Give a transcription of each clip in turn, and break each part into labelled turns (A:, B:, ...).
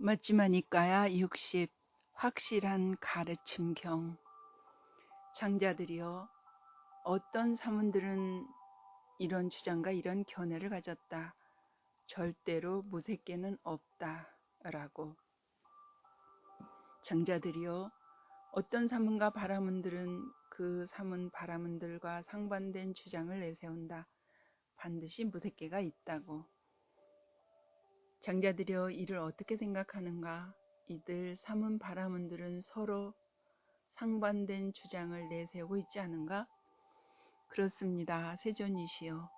A: 맞지마니까야 60 확실한 가르침경. 장자들이여, 어떤 사문들은 이런 주장과 이런 견해를 가졌다. 절대로 무색계는 없다 라고. 장자들이여, 어떤 사문과 바라문들은 그 사문 바라문들과 상반된 주장을 내세운다. 반드시 무색계가 있다고. 장자들이여, 이를 어떻게 생각하는가? 이들 사문 바라문들은 서로 상반된 주장을 내세우고 있지 않은가? 그렇습니다. 세존이시여.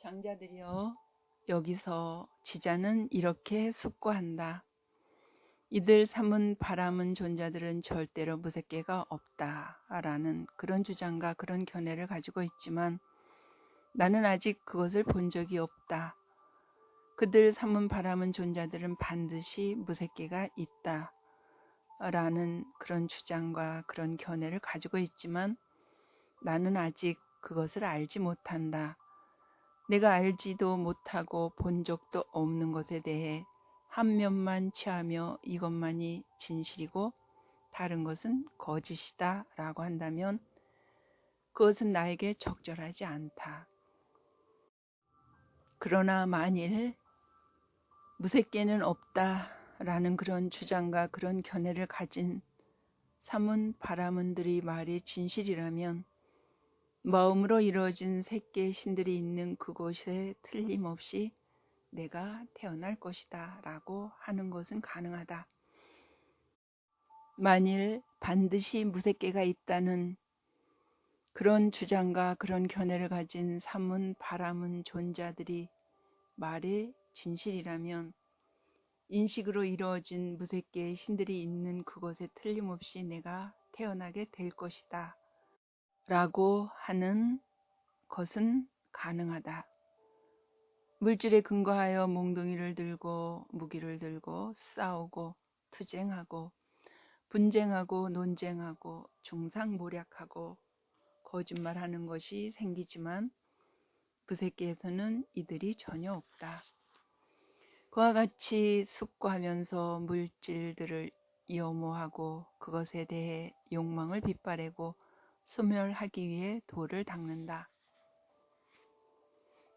A: 장자들이여, 여기서 지자는 이렇게 숙고한다. 이들 삼은 바람은 존자들은 절대로 무색계가 없다라는 그런 주장과 그런 견해를 가지고 있지만 나는 아직 그것을 본 적이 없다. 그들 삼은 바람은 존자들은 반드시 무색계가 있다. 라는 그런 주장과 그런 견해를 가지고 있지만 나는 아직 그것을 알지 못한다. 내가 알지도 못하고 본 적도 없는 것에 대해 한 면만 취하며 이것만이 진실이고 다른 것은 거짓이다 라고 한다면 그것은 나에게 적절하지 않다. 그러나 만일 무색계는 없다 라는 그런 주장과 그런 견해를 가진 사문 바라문들의 말이 진실이라면 마음으로 이루어진 셋개의 신들이 있는 그곳에 틀림없이 내가 태어날 것이다 라고 하는 것은 가능하다. 만일 반드시 무색계가 있다는 그런 주장과 그런 견해를 가진 사문 바라문 존자들이 말이 진실이라면 인식으로 이루어진 무색계의 신들이 있는 그곳에 틀림없이 내가 태어나게 될 것이다 라고 하는 것은 가능하다. 물질에 근거하여 몽둥이를 들고 무기를 들고 싸우고 투쟁하고 분쟁하고 논쟁하고 중상모략하고 거짓말하는 것이 생기지만 무색계에서는 이들이 전혀 없다. 그와 같이 숙고하면서 물질들을 염오하고 그것에 대해 욕망을 빗바래고 소멸하기 위해 돌을 닦는다.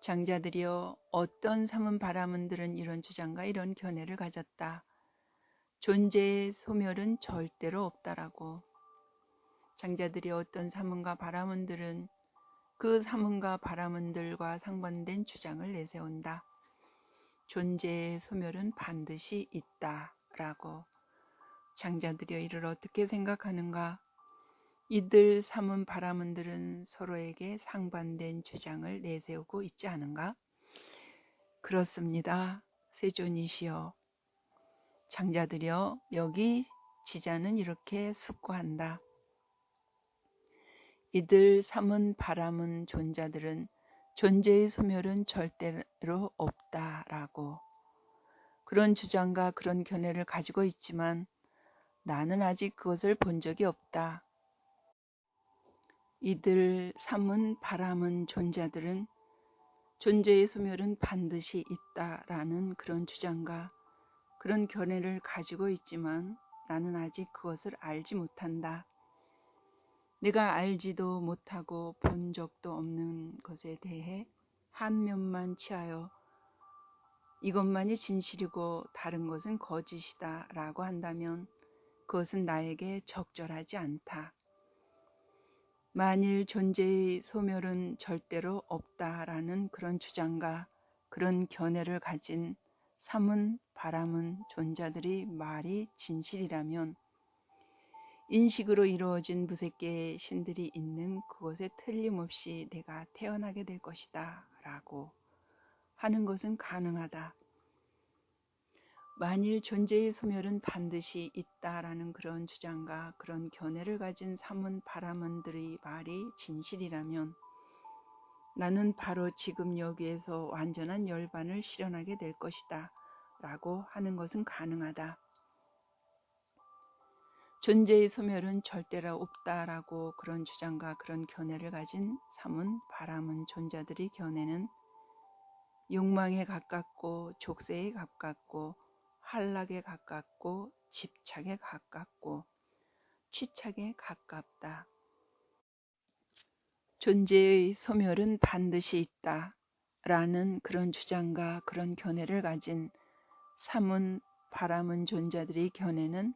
A: 장자들이여, 어떤 사문 바라문들은 이런 주장과 이런 견해를 가졌다. 존재의 소멸은 절대로 없다라고. 장자들이 어떤 사문과 바라문들은 그 사문과 바라문들과 상반된 주장을 내세운다. 존재의 소멸은 반드시 있다라고. 장자들이여, 이를 어떻게 생각하는가? 이들 사문 바라문들은 서로에게 상반된 주장을 내세우고 있지 않은가? 그렇습니다. 세존이시여. 장자들이여, 여기 지자는 이렇게 숙고한다. 이들 삼은 바람은 존자들은 존재의 소멸은 절대로 없다라고. 그런 주장과 그런 견해를 가지고 있지만 나는 아직 그것을 본 적이 없다. 이들 삼은 바람은 존자들은 존재의 소멸은 반드시 있다라는 그런 주장과 그런 견해를 가지고 있지만 나는 아직 그것을 알지 못한다. 내가 알지도 못하고 본 적도 없는 것에 대해 한 면만 취하여 이것만이 진실이고 다른 것은 거짓이다 라고 한다면 그것은 나에게 적절하지 않다. 만일 존재의 소멸은 절대로 없다라는 그런 주장과 그런 견해를 가진 삼은 바람은 존자들의 말이 진실이라면 인식으로 이루어진 무색계의 신들이 있는 그곳에 틀림없이 내가 태어나게 될 것이다 라고 하는 것은 가능하다. 만일 존재의 소멸은 반드시 있다라는 그런 주장과 그런 견해를 가진 사문 바라문들의 말이 진실이라면 나는 바로 지금 여기에서 완전한 열반을 실현하게 될 것이다 라고 하는 것은 가능하다. 존재의 소멸은 절대로 없다라고 그런 주장과 그런 견해를 가진 사문 바라문 존자들의 견해는 욕망에 가깝고 족쇄에 가깝고 환락에 가깝고 집착에 가깝고 취착에 가깝다. 존재의 소멸은 반드시 있다 라는 그런 주장과 그런 견해를 가진 삼은 바람은 존재들의 견해는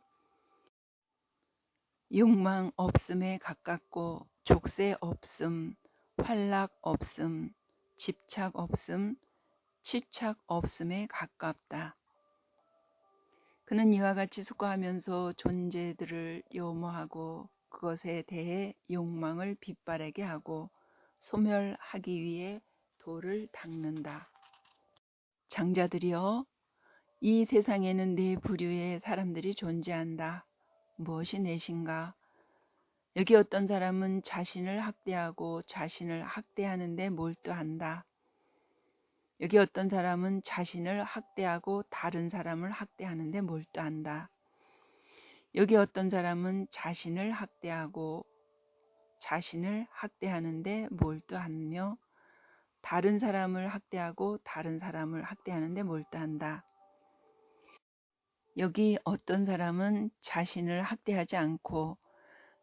A: 욕망 없음에 가깝고 족쇄 없음, 환락 없음, 집착 없음, 취착 없음에 가깝다. 그는 이와 같이 숙고하면서 존재들을 요모하고 그것에 대해 욕망을 빗바라게 하고 소멸하기 위해 돌을 닦는다. 장자들이여, 이 세상에는 네 부류의 사람들이 존재한다. 무엇이 넷인가? 여기 어떤 사람은 자신을 학대하고 자신을 학대하는데 몰두한다. 여기 어떤 사람은 자신을 학대하고 다른 사람을 학대하는데 몰두한다. 여기 어떤 사람은 자신을 학대하고 자신을 학대하는데 몰두하며 다른 사람을 학대하고 다른 사람을 학대하는데 몰두한다. 여기 어떤 사람은 자신을 학대하지 않고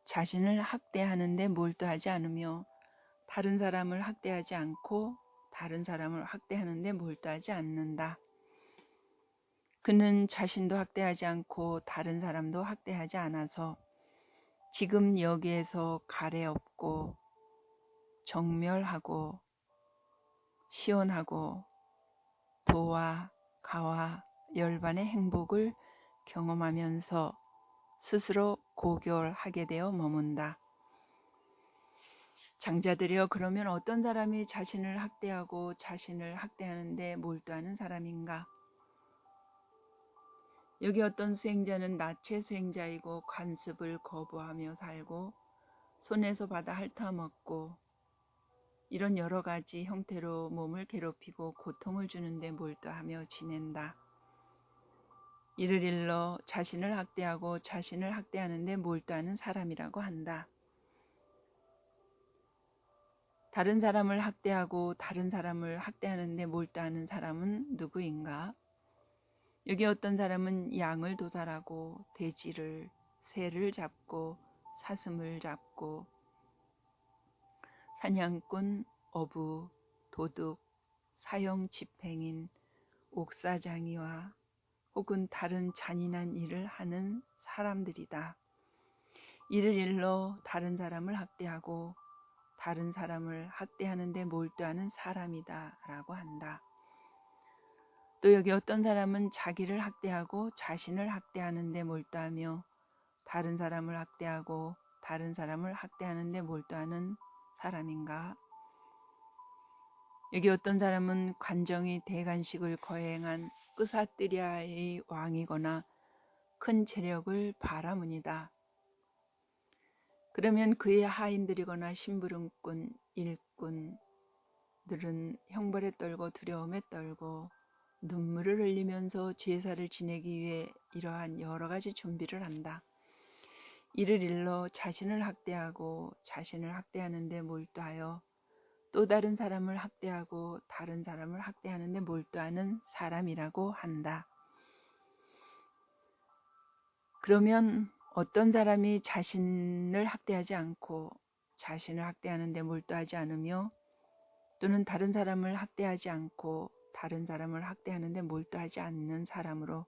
A: 자신을 학대하는데 몰두하지 않으며 다른 사람을 학대하지 않고 다른 사람을 학대하는데 몰두하지 않는다. 그는 자신도 학대하지 않고 다른 사람도 학대하지 않아서 지금 여기에서 가례없고 정멸하고 시원하고 도와 가와 열반의 행복을 경험하면서 스스로 고결하게 되어 머문다. 장자들이여, 그러면 어떤 사람이 자신을 학대하고 자신을 학대하는데 몰두하는 사람인가? 여기 어떤 수행자는 나체 수행자이고 관습을 거부하며 살고 손에서 받아 핥아먹고 이런 여러 가지 형태로 몸을 괴롭히고 고통을 주는데 몰두하며 지낸다. 이를 일러 자신을 학대하고 자신을 학대하는데 몰두하는 사람이라고 한다. 다른 사람을 학대하고 다른 사람을 학대하는데 몰두하는 사람은 누구인가? 여기 어떤 사람은 양을 도살하고 돼지를, 새를 잡고 사슴을 잡고 사냥꾼, 어부, 도둑, 사형 집행인, 옥사장이와 혹은 다른 잔인한 일을 하는 사람들이다. 이를 일러 다른 사람을 학대하고 다른 사람을 학대하는데 몰두하는 사람이다 라고 한다. 또 여기 어떤 사람은 자기를 학대하고 자신을 학대하는데 몰두하며 다른 사람을 학대하고 다른 사람을 학대하는데 몰두하는 사람인가? 여기 어떤 사람은 관정이 대간식을 거행한 끄사뜨리아의 왕이거나 큰 재력을 바라문이다. 그러면 그의 하인들이거나 심부름꾼, 일꾼들은 형벌에 떨고 두려움에 떨고 눈물을 흘리면서 제사를 지내기 위해 이러한 여러 가지 준비를 한다. 이를 일러 자신을 학대하고 자신을 학대하는 데 몰두하여 또 다른 사람을 학대하고 다른 사람을 학대하는 데 몰두하는 사람이라고 한다. 그러면 어떤 사람이 자신을 학대하지 않고 자신을 학대하는 데 몰두하지 않으며 또는 다른 사람을 학대하지 않고 다른 사람을 학대하는 데 몰두하지 않는 사람으로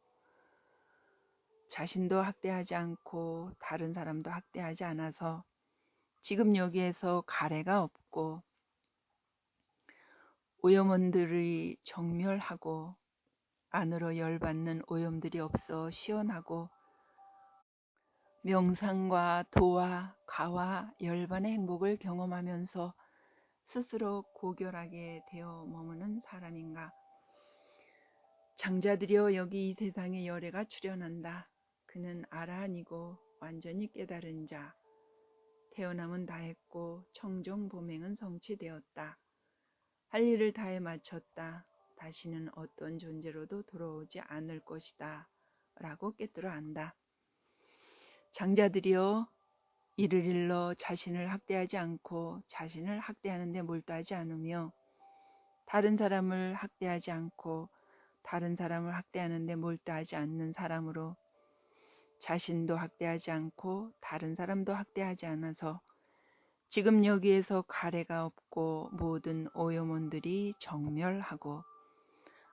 A: 자신도 학대하지 않고 다른 사람도 학대하지 않아서 지금 여기에서 가래가 없고 오염원들이 정멸하고 안으로 열받는 오염들이 없어 시원하고 명상과 도와 가와 열반의 행복을 경험하면서 스스로 고결하게 되어 머무는 사람인가? 장자들이여, 여기 이 세상에 열애가 출현한다. 그는 아라한이고 완전히 깨달은 자. 태어남은 다했고 청정보맹은 성취되었다. 할 일을 다해 마쳤다. 다시는 어떤 존재로도 돌아오지 않을 것이다 라고 깨뜨려 안다. 장자들이여, 이를 일러 자신을 학대하지 않고 자신을 학대하는 데 몰두하지 않으며 다른 사람을 학대하지 않고 다른 사람을 학대하는데 몰두하지 않는 사람으로 자신도 학대하지 않고 다른 사람도 학대하지 않아서 지금 여기에서 가래가 없고 모든 오염원들이 정멸하고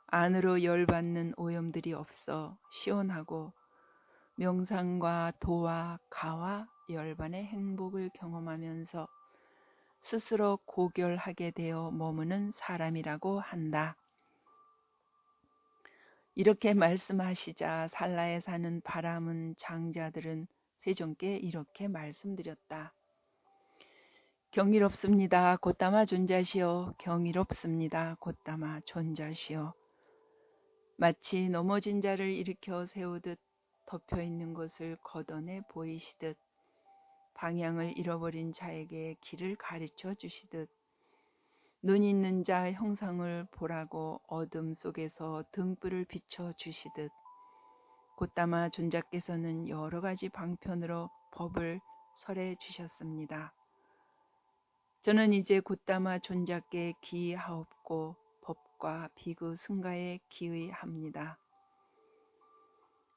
A: 안으로 열받는 오염들이 없어 시원하고 명상과 도와 가와 열반의 행복을 경험하면서 스스로 고결하게 되어 머무는 사람이라고 한다. 이렇게 말씀하시자 살라에 사는 바라문 장자들은 세존께 이렇게 말씀드렸다. 경이롭습니다. 곧다마 존자시여. 경이롭습니다. 곧다마 존자시여. 마치 넘어진 자를 일으켜 세우듯 덮여있는 것을 걷어내 보이시듯 방향을 잃어버린 자에게 길을 가르쳐 주시듯 눈 있는 자 형상을 보라고 어둠 속에서 등불을 비춰 주시듯 곧다마 존자께서는 여러 가지 방편으로 법을 설해 주셨습니다. 저는 이제 곧다마 존자께 기하옵고 법과 비구 승가에 기의합니다.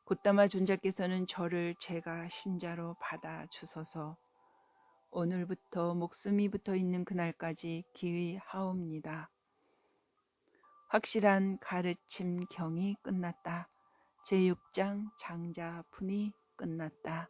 A: 곧다마 존자께서는 저를 제가 신자로 받아 주소서. 오늘부터 목숨이 붙어 있는 그날까지 기의하옵니다. 확실한 가르침 경이 끝났다. 제6장 장자품이 끝났다.